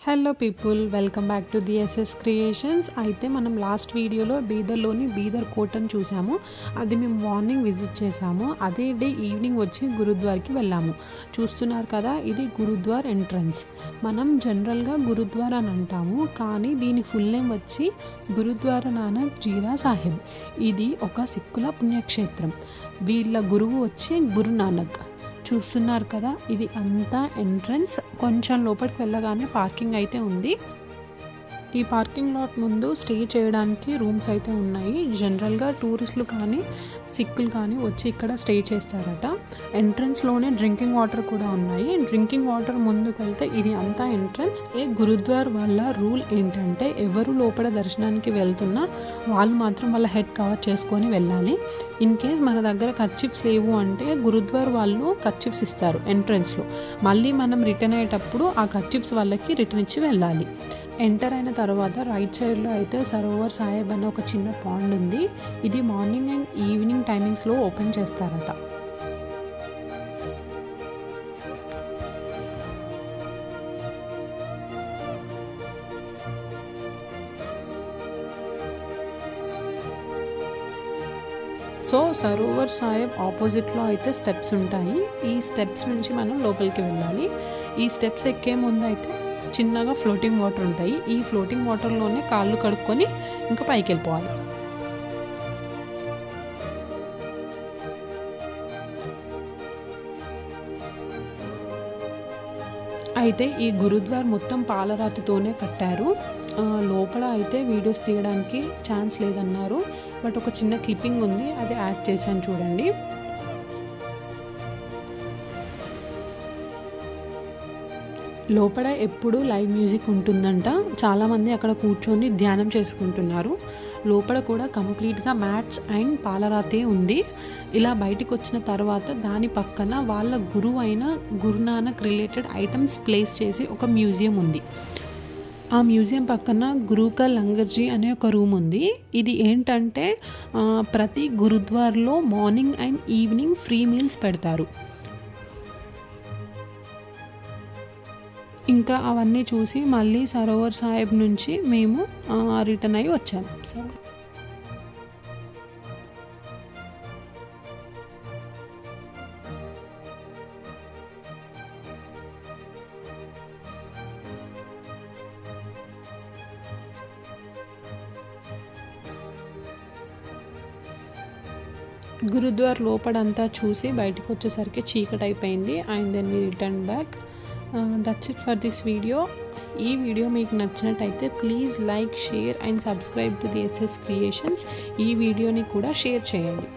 Hello people, welcome back to the S S creations. అయితే మనం last వీడియోలో బీదర్లోని బీదర్ కోటను చూసాము. అది మేము మార్నింగ్ విజిట్ చేసాము. అదే డే ఈవినింగ్ వచ్చి గురుద్వార్కి వెళ్ళాము. చూస్తున్నారు కదా, ఇది గురుద్వార్ ఎంట్రన్స్. మనం జనరల్గా గురుద్వార్ అని అంటాము, కానీ దీని ఫుల్ నేమ్ వచ్చి గురుద్వారా నానక్ జీరా సాహిబ్. ఇది ఒక సిక్కుల పుణ్యక్షేత్రం. వీళ్ళ గురువు వచ్చి గురు నానక్. చూస్తున్నారు కదా, ఇది అంతా ఎంట్రన్స్. కొంచెం లోపలికి వెళ్ళగానే పార్కింగ్ అయితే ఉంది. ఈ పార్కింగ్ లాట్ ముందు స్టే చేయడానికి రూమ్స్ అయితే ఉన్నాయి. జనరల్గా టూరిస్టులు కానీ సిక్కులు కానీ వచ్చి ఇక్కడ స్టే చేస్తారట. ఎంట్రన్స్లోనే డ్రింకింగ్ వాటర్ కూడా ఉన్నాయి. డ్రింకింగ్ వాటర్ ముందుకు వెళ్తే ఇది అంతా ఎంట్రన్స్. గురుద్వార్ వాళ్ళ రూల్ ఏంటంటే, ఎవరు లోపల దర్శనానికి వెళ్తున్నా వాళ్ళు మాత్రం వాళ్ళ హెడ్ కవర్ చేసుకొని వెళ్ళాలి. ఇన్ కేస్ మన దగ్గర కర్చిప్స్ లేవు అంటే గురుద్వార్ వాళ్ళు కర్చిప్స్ ఇస్తారు ఎంట్రన్స్లో. మళ్ళీ మనం రిటర్న్ అయ్యేటప్పుడు ఆ కర్చిప్స్ వాళ్ళకి రిటర్న్ ఇచ్చి వెళ్ళాలి. ఎంటర్ అయిన తర్వాత రైట్ సైడ్లో అయితే సరోవర్ సాహెబ్ అనే ఒక చిన్న పాండ్ ఉంది. ఇది మార్నింగ్ అండ్ ఈవినింగ్ టైమింగ్స్లో ఓపెన్ చేస్తారట. సో సరోవర్ సాహెబ్ ఆపోజిట్లో అయితే స్టెప్స్ ఉంటాయి. ఈ స్టెప్స్ నుంచి మనం లోపలికి వెళ్ళాలి. ఈ స్టెప్స్ ఎక్కే ముందు అయితే చిన్నగా ఫ్లోటింగ్ వాటర్ ఉంటాయి. ఈ ఫ్లోటింగ్ వాటర్లోనే కాళ్ళు కడుక్కొని ఇంకా పైకి వెళ్ళిపోవాలి. అయితే ఈ గురుద్వార్ మొత్తం పాలరాతితోనే కట్టారు. లోపల అయితే వీడియోస్ తీయడానికి ఛాన్స్ లేదన్నారు, బట్ ఒక చిన్న క్లిప్పింగ్ ఉంది, అది యాడ్ చేశాను చూడండి. లోపల ఎప్పుడు లైవ్ మ్యూజిక్ ఉంటుందంట. చాలామంది అక్కడ కూర్చొని ధ్యానం చేసుకుంటున్నారు. లోపల కూడా కంప్లీట్గా మ్యాట్స్ అండ్ పాలరాతే ఉంది. ఇలా బయటికి వచ్చిన తర్వాత దాని పక్కన వాళ్ళ గురువు అయిన గురునానక్ రిలేటెడ్ ఐటమ్స్ ప్లేస్ చేసి ఒక మ్యూజియం ఉంది. ఆ మ్యూజియం పక్కన గురుకా లంగర్జీ అనే ఒక రూమ్ ఉంది. ఇది ఏంటంటే ప్రతి గురుద్వార్లో morning and evening free meals పెడతారు. ఇంకా అవన్నీ చూసి మళ్ళీ సరోవర్ సాహెబ్ నుంచి మేము రిటర్న్ అయ్యి వచ్చాము. గురుద్వార్ లోపడంతా చూసి బయటకు వచ్చేసరికి చీకటి అయిపోయింది. And then we return back. That's it for this video. ఈ వీడియో మీకు నచ్చినట్టయితే please like, share and subscribe to the S S creations. ఈ వీడియోని కూడా షేర్ చేయండి.